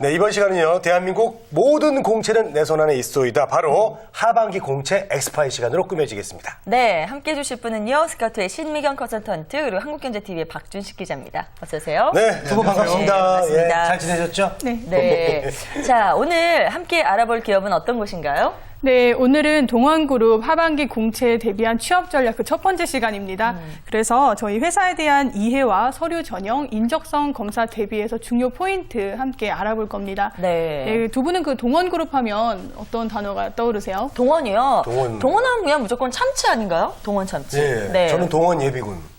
네, 이번 시간은요, 대한민국 모든 공채는 내 손 안에 있소이다. 바로 하반기 공채 엑스파일 시간으로 꾸며지겠습니다. 네, 함께 해주실 분은요, 스카우트의 신미경 컨설턴트, 그리고 한국경제TV의 박준식 기자입니다. 어서 오세요. 네, 두 분 반갑습니다. 네, 반갑습니다. 예, 잘 지내셨죠? 네. 자, 오늘 함께 알아볼 기업은 어떤 곳인가요? 네, 오늘은 동원그룹 하반기 공채에 대비한 취업 전략 그 첫 번째 시간입니다. 그래서 저희 회사에 대한 이해와 서류 전형, 인적성 검사 대비해서 중요 포인트 함께 알아볼 겁니다. 네. 네, 두 분은 그 동원그룹 하면 어떤 단어가 떠오르세요? 동원이요? 동원. 동원하면 그냥 무조건 참치 아닌가요? 동원 참치. 예, 네. 저는 동원 예비군.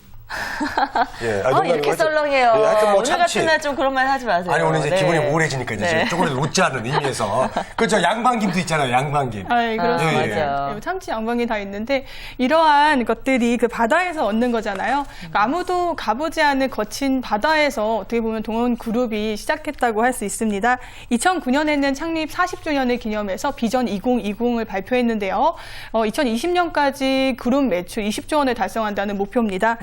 예, 이렇게 썰렁해요. 예, 하여튼 뭐 오늘 참치. 같은 날 좀 그런 말 하지 마세요. 아니, 오늘 이제 네. 기분이 우울해지니까 이제 네. 조금이라도 웃지 않는 의미에서. 그렇죠, 양반김도 있잖아요, 양반김. 예, 그렇습니다. 예, 예. 맞아요. 네, 참치 양방이 다 있는데 이러한 것들이 그 바다에서 얻는 거잖아요. 그러니까 아무도 가보지 않은 거친 바다에서 어떻게 보면 동원그룹이 시작했다고 할 수 있습니다. 2009년에는 창립 40주년을 기념해서 비전 2020을 발표했는데요. 2020년까지 그룹 매출 20조 원을 달성한다는 목표입니다.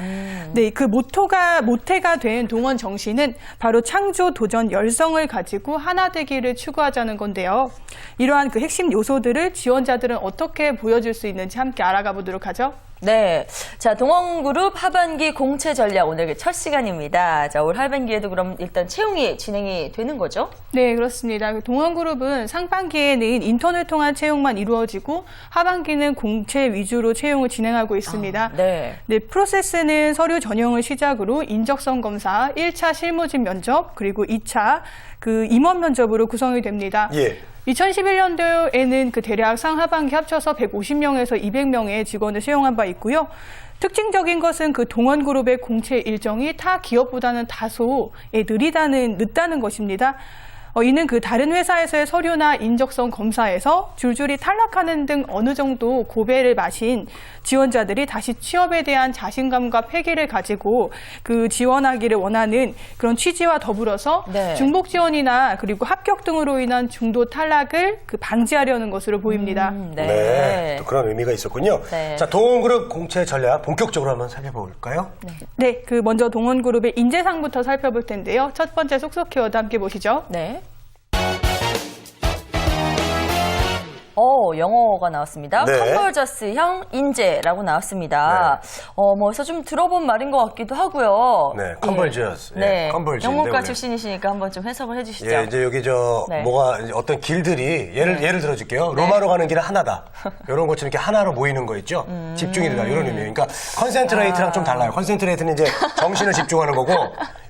네, 그 모태가 된 동원 정신은 바로 창조, 도전, 열성을 가지고 하나 되기를 추구하자는 건데요. 이러한 그 핵심 요소들을 지원자들은 어떻게 보여줄 수 있는지 함께 알아가 보도록 하죠. 네. 자, 동원그룹 하반기 공채 전략 오늘 그 첫 시간입니다. 자, 올 하반기에도 그럼 일단 채용이 진행이 되는 거죠? 네, 그렇습니다. 동원그룹은 상반기에는 인턴을 통한 채용만 이루어지고 하반기는 공채 위주로 채용을 진행하고 있습니다. 네. 네, 프로세스는 서류 전형을 시작으로 인적성 검사, 1차 실무진 면접, 그리고 2차 그 임원 면접으로 구성이 됩니다. 예. 2011년도에는 그 대략 상하반기 합쳐서 150명에서 200명의 직원을 채용한 바 있고요. 특징적인 것은 그 동원그룹의 공채 일정이 타 기업보다는 다소 늦다는 것입니다. 이는 그 다른 회사에서의 서류나 인적성 검사에서 줄줄이 탈락하는 등 어느 정도 고배를 마신 지원자들이 다시 취업에 대한 자신감과 패기를 가지고 그 지원하기를 원하는 그런 취지와 더불어서 네. 중복 지원이나 그리고 합격 등으로 인한 중도 탈락을 그 방지하려는 것으로 보입니다. 네, 또 그런 의미가 있었군요. 네. 자, 동원그룹 공채 전략 본격적으로 한번 살펴볼까요? 네, 그 먼저 동원그룹의 인재상부터 살펴볼 텐데요. 첫 번째 속속 키워드 함께 보시죠. 네. 영어가 나왔습니다. 네. 컨버저스형 인재라고 나왔습니다. 그래서 좀 들어본 말인 것 같기도 하고요. 네, 컨버저스. 예. 네. 컨버저스. 영문과 원래. 출신이시니까 한번 좀 해석을 해주시죠. 예, 이제 여기 네. 이제 어떤 길들이 예를 들어줄게요. 로마로 가는 길은 하나다. 이런 것처럼 이렇게 하나로 모이는 거 있죠. 집중이 된다 이런 의미예요. 그러니까 컨센트레이트랑 좀 달라요. 컨센트레이트는 이제 정신을 집중하는 거고,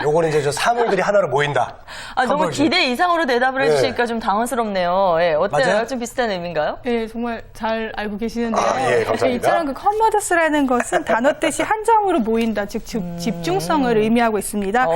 요거는 이제 저 사물들이 하나로 모인다. 너무 컨버저스. 기대 이상으로 대답을 네. 해주시니까 좀 당황스럽네요. 예, 어때요? 맞아요? 좀 비슷한 의미인가요? 네, 정말 잘 알고 계시는데요. 예, 감사합니다. 이처럼 그 컨버저스라는 것은 단어 뜻이 한 점으로 모인다, 즉 집중성을 의미하고 있습니다.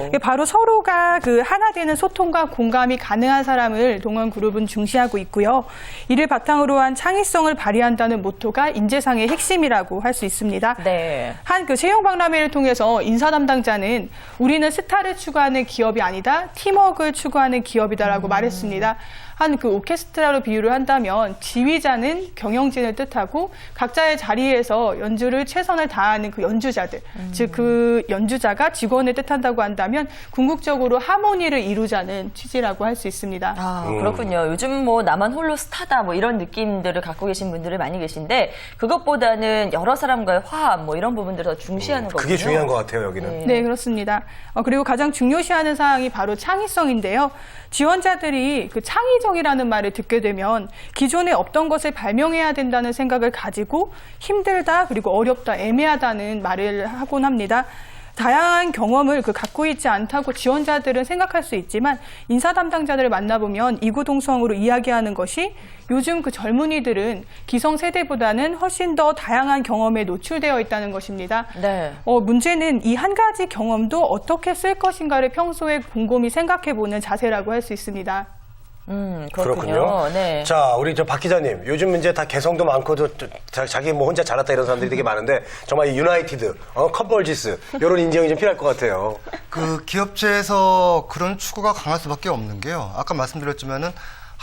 이게 바로 서로가 그 하나 되는 소통과 공감이 가능한 사람을 동원그룹은 중시하고 있고요. 이를 바탕으로 한 창의성을 발휘한다는 모토가 인재상의 핵심이라고 할 수 있습니다. 네. 한 그 채용 박람회를 통해서 인사 담당자는 우리는 스타를 추구하는 기업이 아니다, 팀워크를 추구하는 기업이다라고 말했습니다. 한 그 오케스트라로 비유를 한다면 지휘자는 경영진을 뜻하고 각자의 자리에서 연주를 최선을 다하는 그 연주자들, 즉 그 연주자가 직원을 뜻한다고 한다면 궁극적으로 하모니를 이루자는 취지라고 할 수 있습니다. 그렇군요. 요즘 뭐 나만 홀로 스타다 뭐 이런 느낌들을 갖고 계신 분들이 많이 계신데 그것보다는 여러 사람과의 화합 뭐 이런 부분들을 더 중시하는 거군요. 그게 중요한 것 같아요, 여기는. 네, 그렇습니다. 그리고 가장 중요시하는 사항이 바로 창의성인데요. 지원자들이 그 창의적이라는 말을 듣게 되면 기존에 없던 것을 발명해야 된다는 생각을 가지고 힘들다, 그리고 어렵다, 애매하다는 말을 하곤 합니다. 다양한 경험을 갖고 있지 않다고 지원자들은 생각할 수 있지만 인사 담당자들을 만나보면 이구동성으로 이야기하는 것이 요즘 그 젊은이들은 기성세대보다는 훨씬 더 다양한 경험에 노출되어 있다는 것입니다. 네. 문제는 이 한 가지 경험도 어떻게 쓸 것인가를 평소에 곰곰이 생각해보는 자세라고 할 수 있습니다. 그렇군요. 네. 자, 우리 저 박 기자님, 요즘 이제 다 개성도 많고 자기 뭐 혼자 잘났다 이런 사람들이 되게 많은데 정말 이 유나이티드, 컨버지스 이런 인정이 좀 필요할 것 같아요. 그 기업체에서 그런 추구가 강할 수밖에 없는 게요. 아까 말씀드렸지만은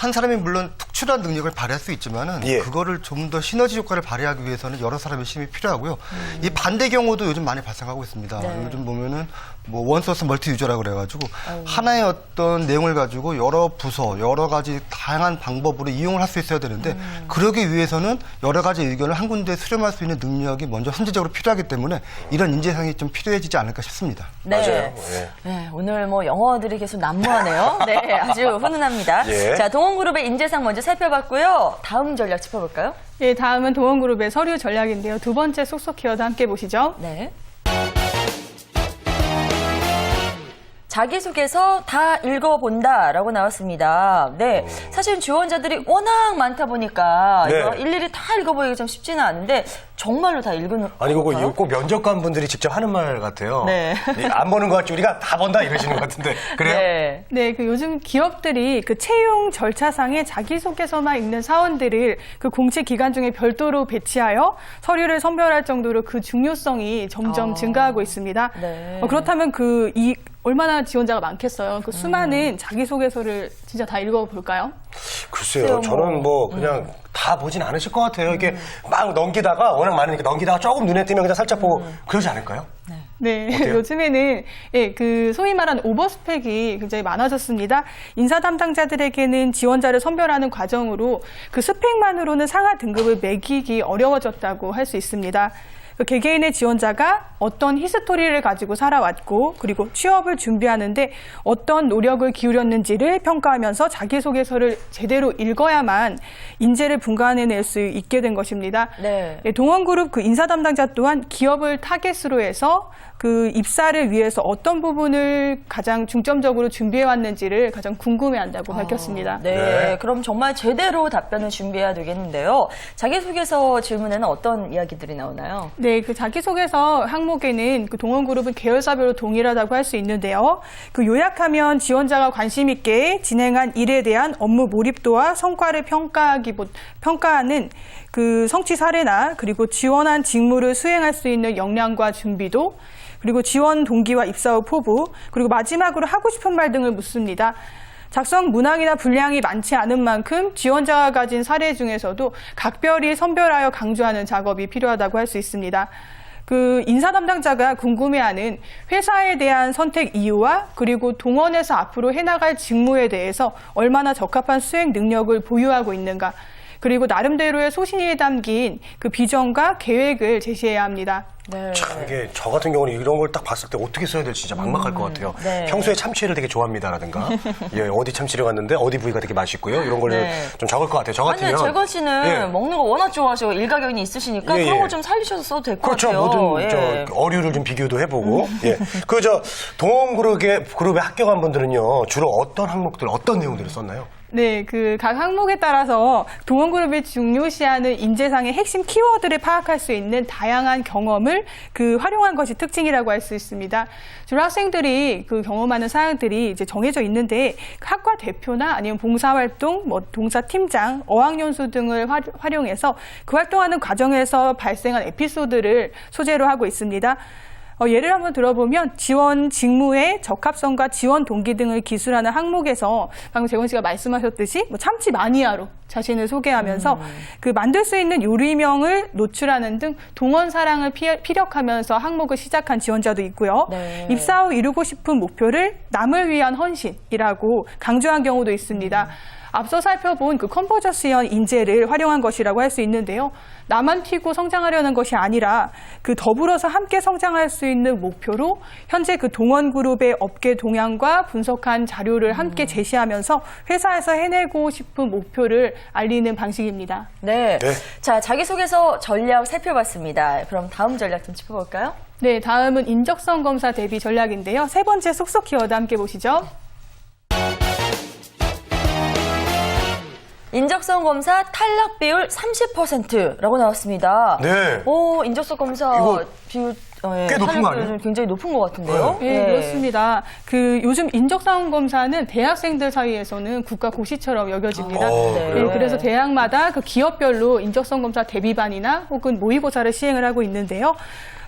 한 사람이 물론 특출한 능력을 발휘할 수 있지만은 예. 그거를 좀 더 시너지 효과를 발휘하기 위해서는 여러 사람의 힘이 필요하고요. 이 반대 경우도 요즘 많이 발생하고 있습니다. 네. 요즘 보면은 뭐 원소스 멀티 유저라고 그래가지고 하나의 어떤 내용을 가지고 여러 부서, 여러 가지 다양한 방법으로 이용을 할 수 있어야 되는데 그러기 위해서는 여러 가지 의견을 한 군데에 수렴할 수 있는 능력이 먼저 선제적으로 필요하기 때문에 이런 인재상이 좀 필요해지지 않을까 싶습니다. 네. 맞아요. 예. 네, 오늘 뭐 영어들이 계속 난무하네요. 네, 아주 훈훈합니다. 예. 자, 동원그룹의 인재상 먼저 살펴봤고요. 다음 전략 짚어볼까요? 예, 다음은 동원그룹의 서류 전략인데요. 두 번째 속속 키워드 함께 보시죠. 네. 자기소개서 다 읽어본다라고 나왔습니다. 네, 사실 지원자들이 워낙 많다 보니까 네. 이거 일일이 다 읽어보기가 좀 쉽지는 않은데 정말로 다 읽은 아니, 그거 건가요? 꼭 면접관 분들이 직접 하는 말 같아요. 네. 안 보는 것 같지. 우리가 다 본다 이러시는 것 같은데. 그래요? 네. 네, 그 요즘 기업들이 그 채용 절차상에 자기소개서만 읽는 사원들을 그 공채 기간 중에 별도로 배치하여 서류를 선별할 정도로 그 중요성이 점점 증가하고 있습니다. 네. 그렇다면 얼마나 지원자가 많겠어요. 그 수많은 자기소개서를 진짜 다 읽어볼까요? 글쎄요. 저는 뭐 그냥 다 보진 않으실 것 같아요. 이게 막 넘기다가 워낙 많으니까 넘기다가 조금 눈에 띄면 그냥 살짝 보고 그러지 않을까요? 네, 어때요? 요즘에는 그 소위 말하는 오버스펙이 굉장히 많아졌습니다. 인사 담당자들에게는 지원자를 선별하는 과정으로 그 스펙만으로는 상하 등급을 매기기 어려워졌다고 할 수 있습니다. 그 개개인의 지원자가 어떤 히스토리를 가지고 살아왔고 그리고 취업을 준비하는데 어떤 노력을 기울였는지를 평가하면서 자기소개서를 제대로 읽어야만 인재를 분간해낼 수 있게 된 것입니다. 네. 동원그룹 그 인사 담당자 또한 기업을 타겟으로 해서 그 입사를 위해서 어떤 부분을 가장 중점적으로 준비해 왔는지를 가장 궁금해한다고 밝혔습니다. 네, 네. 그럼 정말 제대로 답변을 준비해야 되겠는데요. 자기소개서 질문에는 어떤 이야기들이 나오나요? 네, 그 자기소개서 항목에는 그 동원그룹은 계열사별로 동일하다고 할 수 있는데요. 그 요약하면 지원자가 관심 있게 진행한 일에 대한 업무 몰입도와 성과를 평가하는 그 성취 사례나 그리고 지원한 직무를 수행할 수 있는 역량과 준비도 그리고 지원 동기와 입사 후 포부 그리고 마지막으로 하고 싶은 말 등을 묻습니다. 작성 문항이나 분량이 많지 않은 만큼 지원자가 가진 사례 중에서도 각별히 선별하여 강조하는 작업이 필요하다고 할 수 있습니다. 그 인사 담당자가 궁금해하는 회사에 대한 선택 이유와 그리고 동원에서 앞으로 해나갈 직무에 대해서 얼마나 적합한 수행 능력을 보유하고 있는가 그리고 나름대로의 소신이 담긴 그 비전과 계획을 제시해야 합니다. 네. 참 이게 저 같은 경우는 이런 걸 딱 봤을 때 어떻게 써야 될지 진짜 막막할 것 같아요. 네. 평소에 참치를 되게 좋아합니다라든가 예, 어디 참치를 갔는데 어디 부위가 되게 맛있고요. 이런 걸 네. 좀 적을 것 같아요. 저 아니, 같으면 재건 씨는 예. 먹는 거 워낙 좋아하시고 일가견이 있으시니까 예, 그런 예. 거 좀 살리셔서 써도 될 것 그렇죠. 같아요. 모든 예. 저 어류를 좀 비교도 해보고 예. 그 저 동원그룹에 합격한 분들은요 주로 어떤 항목들 어떤 내용들을 썼나요? 네, 그 각 항목에 따라서 동원그룹이 중요시하는 인재상의 핵심 키워드를 파악할 수 있는 다양한 경험을 그 활용한 것이 특징이라고 할 수 있습니다. 주로 학생들이 그 경험하는 사항들이 이제 정해져 있는데 학과 대표나 아니면 봉사활동, 뭐 동사팀장, 어학연수 등을 활용해서 그 활동하는 과정에서 발생한 에피소드를 소재로 하고 있습니다. 예를 한번 들어보면 지원 직무의 적합성과 지원 동기 등을 기술하는 항목에서 방금 재건 씨가 말씀하셨듯이 뭐 참치 마니아로 자신을 소개하면서 그 만들 수 있는 요리명을 노출하는 등 동원 사랑을 피력하면서 항목을 시작한 지원자도 있고요. 네. 입사 후 이루고 싶은 목표를 남을 위한 헌신이라고 강조한 경우도 있습니다. 앞서 살펴본 그 컨버저스형 인재를 활용한 것이라고 할 수 있는데요. 나만 튀고 성장하려는 것이 아니라 그 더불어서 함께 성장할 수 있는 목표로 현재 그 동원그룹의 업계 동향과 분석한 자료를 함께 제시하면서 회사에서 해내고 싶은 목표를 알리는 방식입니다. 네. 네. 자, 자기소개서 전략 살펴봤습니다. 그럼 다음 전략 좀 짚어볼까요? 네, 다음은 인적성 검사 대비 전략인데요. 세 번째 속속 키워드 함께 보시죠. 인적성 검사 탈락 비율 30%라고 나왔습니다. 네. 오, 인적성 검사 이거 비율 꽤 높은 거 탈락 아니에요? 비율 굉장히 높은 것 같은데요. 네, 그렇습니다. 그 요즘 인적사항 검사는 대학생들 사이에서는 국가 고시처럼 여겨집니다. 네. 네, 그래서 대학마다 그 기업별로 인적성 검사 대비반이나 혹은 모의고사를 시행을 하고 있는데요.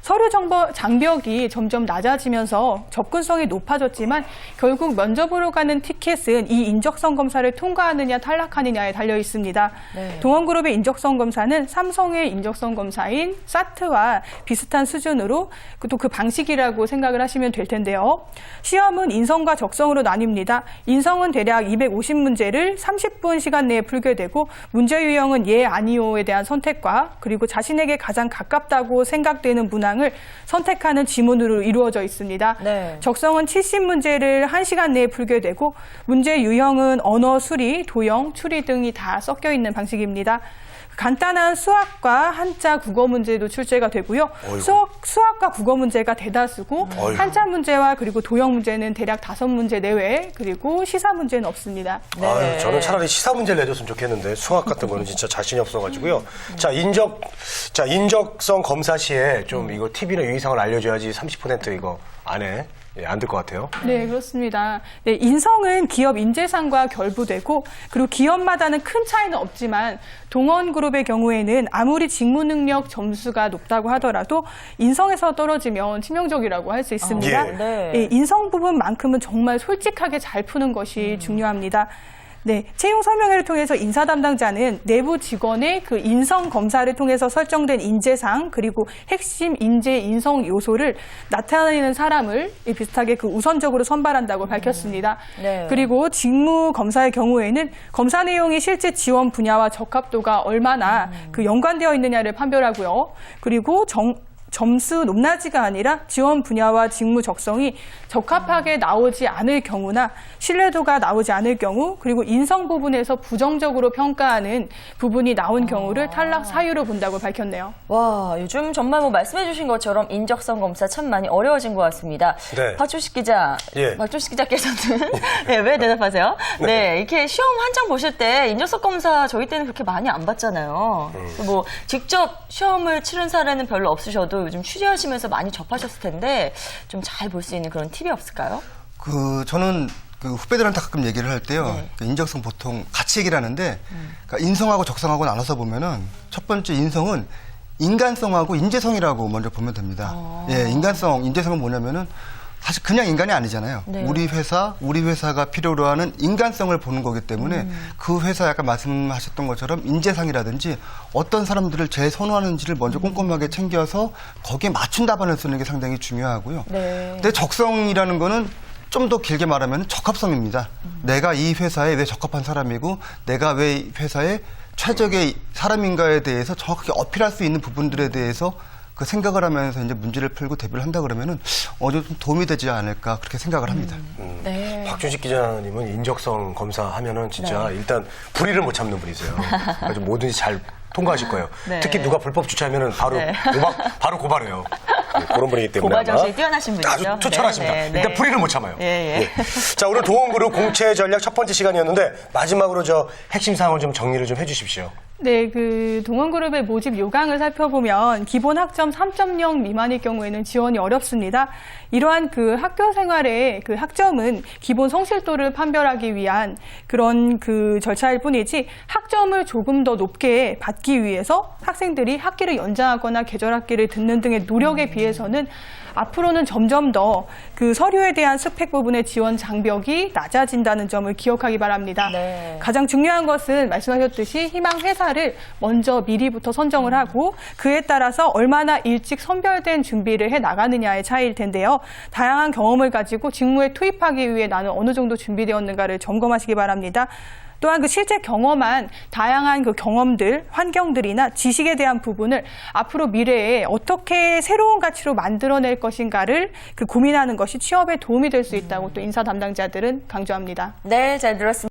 서류 장벽이 점점 낮아지면서 접근성이 높아졌지만 결국 면접으로 가는 티켓은 이 인적성 검사를 통과하느냐 탈락하느냐에 달려 있습니다. 네. 동원그룹의 인적성 검사는 삼성의 인적성 검사인 사트와 비슷한 수준으로 또 그 방식이라고 생각을 하시면 될 텐데요. 시험은 인성과 적성으로 나뉩니다. 인성은 대략 250문제를 30분 시간 내에 풀게 되고 문제 유형은 예, 아니오에 대한 선택과 그리고 자신에게 가장 가깝다고 생각되는 문항을 선택하는 지문으로 이루어져 있습니다. 네. 적성은 70문제를 1시간 내에 풀게 되고 문제 유형은 언어 수리, 도형, 추리 등이 다 섞여 있는 방식입니다. 간단한 수학과 한자 국어 문제도 출제가 되고요. 수학과 국어 문제가 대다수고 한자 문제와 그리고 도형 문제는 대략 5문제 내외 그리고 시사 문제는 없습니다. 네. 아유, 저는 차라리 시사 문제를 내줬으면 좋겠는데 수학 같은 거는 진짜 자신이 없어가지고요. 자, 인적성 검사 시에 좀 이거 팁이나 유의사항을 알려줘야지 30% 이거 안에 안 될 것 같아요. 네, 그렇습니다. 네, 인성은 기업 인재상과 결부되고 그리고 기업마다는 큰 차이는 없지만 동원그룹의 경우에는 아무리 직무 능력 점수가 높다고 하더라도 인성에서 떨어지면 치명적이라고 할 수 있습니다. 예. 네. 예, 인성 부분만큼은 정말 솔직하게 잘 푸는 것이 중요합니다. 네, 채용 설명회를 통해서 인사 담당자는 내부 직원의 그 인성 검사를 통해서 설정된 인재상 그리고 핵심 인재 인성 요소를 나타내는 사람을 비슷하게 그 우선적으로 선발한다고 밝혔습니다. 네. 그리고 직무 검사의 경우에는 검사 내용이 실제 지원 분야와 적합도가 얼마나 그 연관되어 있느냐를 판별하고요. 그리고 점수 높낮이가 아니라 지원 분야와 직무 적성이 적합하게 나오지 않을 경우나 신뢰도가 나오지 않을 경우 그리고 인성 부분에서 부정적으로 평가하는 부분이 나온 경우를 탈락 사유로 본다고 밝혔네요. 와, 요즘 정말 뭐 말씀해 주신 것처럼 인적성 검사 참 많이 어려워진 것 같습니다. 네. 박주식 기자, 예. 박주식 기자께서는 네, 왜 대답하세요? 네, 이렇게 시험 한 장 보실 때 인적성 검사 저희 때는 그렇게 많이 안 봤잖아요. 뭐 직접 시험을 치른 사례는 별로 없으셔도 요즘 취재하시면서 많이 접하셨을 텐데 좀 잘 볼 수 있는 그런 팁이 없을까요? 저는 그 후배들한테 가끔 얘기를 할 때요. 네. 그 인적성 보통 같이 얘기를 하는데 그러니까 인성하고 적성하고 나눠서 보면은 첫 번째 인성은 인간성하고 인재성이라고 먼저 보면 됩니다. 예, 인재성은 뭐냐면은 사실 그냥 인간이 아니잖아요. 네. 우리 회사가 필요로 하는 인간성을 보는 거기 때문에 그 회사 약간 말씀하셨던 것처럼 인재상이라든지 어떤 사람들을 제일 선호하는지를 먼저 꼼꼼하게 챙겨서 거기에 맞춘 답안을 쓰는 게 상당히 중요하고요. 네. 근데 적성이라는 거는 좀 더 길게 말하면 적합성입니다. 내가 이 회사에 왜 적합한 사람이고 내가 왜 이 회사에 최적의 사람인가에 대해서 정확하게 어필할 수 있는 부분들에 대해서 그 생각을 하면서 이제 문제를 풀고 대비를 한다 그러면은 좀 도움이 되지 않을까 그렇게 생각을 합니다. 네. 박준식 기자님은 인적성 검사 하면은 진짜 일단 불의를 못 참는 분이세요. 그래서 뭐든지 잘 통과하실 거예요. 네. 특히 누가 불법 주차하면은 바로 네. 바로 고발해요. 네, 그런 분이기 때문에 고발 아마 정신이 뛰어나신 분이죠. 아주 투철하십니다. 네, 네, 일단 네. 불의를 못 참아요. 예. 자, 오늘 동원그룹 공채 전략 첫 번째 시간이었는데 마지막으로 저 핵심 사항을 좀 정리를 좀 해주십시오. 네, 그 동원그룹의 모집 요강을 살펴보면 기본 학점 3.0 미만일 경우에는 지원이 어렵습니다. 이러한 그 학교 생활의 그 학점은 기본 성실도를 판별하기 위한 그런 그 절차일 뿐이지 학점을 조금 더 높게 받기 위해서 학생들이 학기를 연장하거나 계절 학기를 듣는 등의 노력에 비해서는 앞으로는 점점 더 그 서류에 대한 스펙 부분의 지원 장벽이 낮아진다는 점을 기억하기 바랍니다. 네. 가장 중요한 것은 말씀하셨듯이 희망 회사를 먼저 미리부터 선정을 하고 그에 따라서 얼마나 일찍 선별된 준비를 해 나가느냐의 차이일 텐데요. 다양한 경험을 가지고 직무에 투입하기 위해 나는 어느 정도 준비되었는가를 점검하시기 바랍니다. 또한 그 실제 경험한 다양한 그 경험들, 환경들이나 지식에 대한 부분을 앞으로 미래에 어떻게 새로운 가치로 만들어낼 것인가를 그 고민하는 것이 취업에 도움이 될 수 있다고 또 인사 담당자들은 강조합니다. 네, 잘 들었습니다.